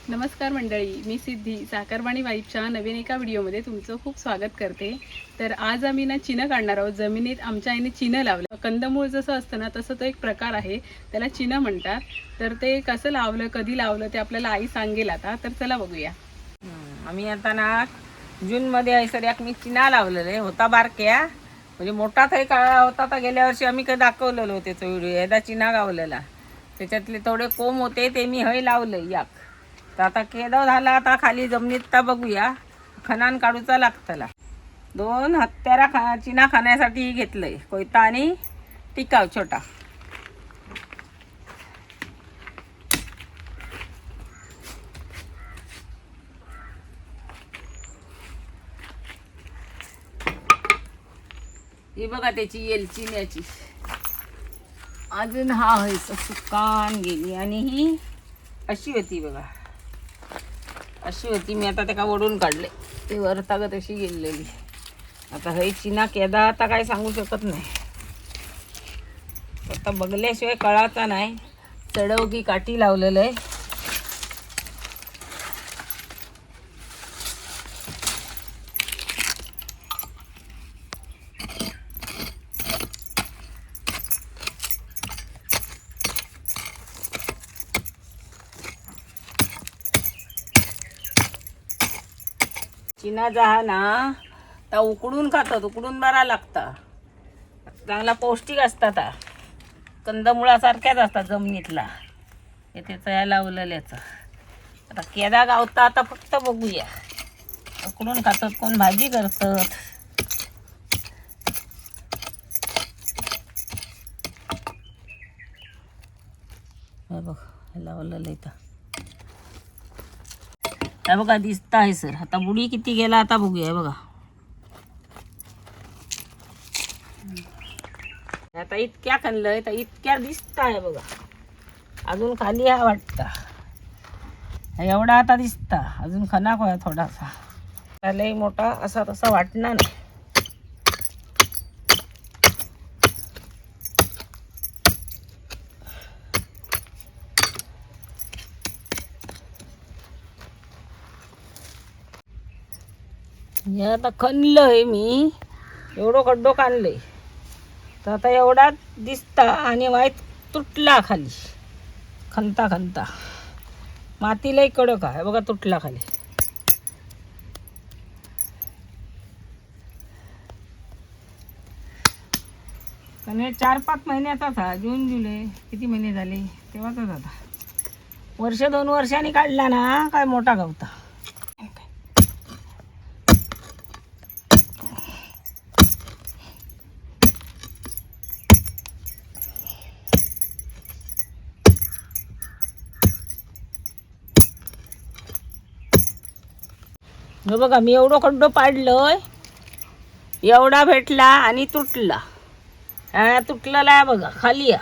नमस्कार मंडळी, मी सिद्धी साखरवाणी वाईफच्या नवीन एका व्हिडिओमध्ये तुमचं खूप स्वागत करते. तर आज आम्ही ना चिनं काढणार आहोत. जमिनीत आमच्या आईने चिनं लावलं. कंदमूळ जसं असतं ना तसं तो एक प्रकार आहे, त्याला चिनं म्हणतात. तर ते कसं लावलं, कधी लावलं ते आपल्याला आई सांगेल आता. तर चला बघूया. आम्ही आता ना जूनमध्ये हैसर मी चिना लावलेले होता बारक्या, म्हणजे मोठा थंय काळा होता. तर गेल्या वर्षी आम्ही काही दाखवलेलो त्याचा व्हिडिओ. एकदा चिना गावलेला, त्याच्यातले थोडे कोंब होते ते मी हय लावलं याक. तर आता केदा झाला, आता खाली जमिनीत तर बघूया. खणान काढूचा लागतला. 2 हत्यारा चिना खाण्यासाठी घेतलंय, कोयता आणि टिकाव छोटा. ही बघा त्याची येलचिन्याची अजून हा आहे सुकान गेली. आणि ही अशी होती बघा, अशी होती. मी आता त्याला ओढून काढले, ते वरतागत अशी गेलेली. आता हे चिना केदा आता काय सांगू शकत नाही. आता बघल्याशिवाय कळाचा नाही चढव की काठी लावलेलं आहे. चिना जहा ना तर उकडून खातात, उकडून बरा लागता. चांगला पौष्टिक असतात. कंदमुळासारख्याच असतात जमिनीतला. हे त्याचं या लावलेल्याचं. आता केदा गावता आता फक्त बघूया. उकडून खातात, कोण भाजी करतात. हे बघ, हे लावलेलं इथं. हे बघा दिसता आहे सर. आता बुडी किती गेला आता बघूया. हे बघा, आता इतक्या खणलंय तर इतक्या दिसत आहे बघा. अजून खाली हा वाटता एवढा आता दिसता. अजून खना खोया थोडासा लय मोठा असा तसा वाटणार नाही. हे आता खणलंय मी, एवढं खड्डो काढलंय. तर आता एवढा दिसता आणि वाईट तुटला खाली. खणता खणता माती लई कडक आहे बघा, तुटला खाली. पण हे 4-5 महिन्याचाच हा. जून जुलै किती महिने झाले तेव्हाचाच आता. 1-2 वर्षांनी काढला ना काय मोठा गावता. हे बघा, मी एवढं खड्डो पाडलंय, एवढा भेटला आणि तुटला. तुटलेला आहे बघा खाली या.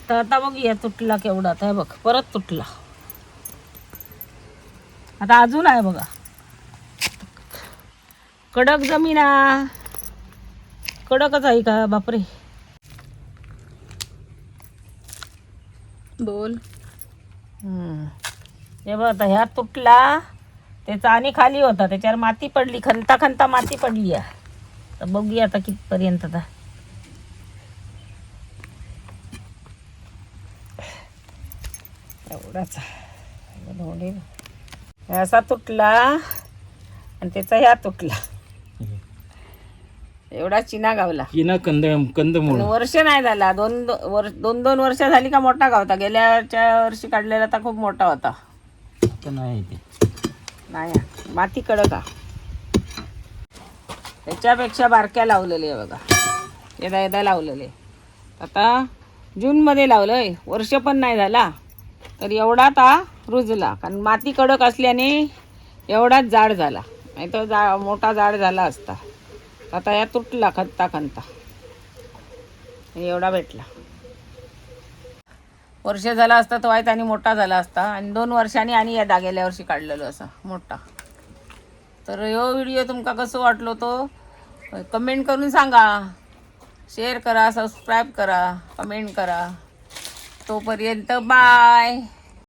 तर आता बघूया तुटला केवढा. तर बघ परत तुटला. आता अजून आहे बघा. कडक जमीन आहे, कडकच आहे का बापरे. बोल. हे बघ, आता ह्या तुटला. त्याचा आणि खाली होता, त्याच्यावर माती पडली. खणता खणता माती पडली आहे. तर बघूया आता कितपर्यंत. आता एवढाच असा तुटला आणि त्याचा ह्या तुटला. एवढा चिना गावला. चिना कंदमूळ वर्ष नाही झाला, 2 वर्ष झाली का मोठा गावता. गेल्याच्या वर्षी काढलेला तर खूप मोठा होता. नाही ते नाही, माती कडक हा. त्याच्यापेक्षा बारक्या लावलेले आहे बघा. एकदा लावलेले. आता जूनमध्ये लावलंय, वर्ष पण नाही झाला तर एवढा ता रुजला. कारण माती कडक असल्याने एवढाच जाड झाला, नाही तर मोठा जाड झाला असता. आता या तुटला खणता खणता. एवढा भेटला. वर्ष झाला असता तो वाईट आणि मोठा झाला असता. आणि 2 वर्षांनी आणि या गेल्या वर्षी काढलेलो असा मोठा. तर ह्यो व्हिडिओ तुमका कसं वाटलो तो कमेंट करून सांगा. शेअर करा, सबस्क्राईब करा, कमेंट करा. तोपर्यंत बाय.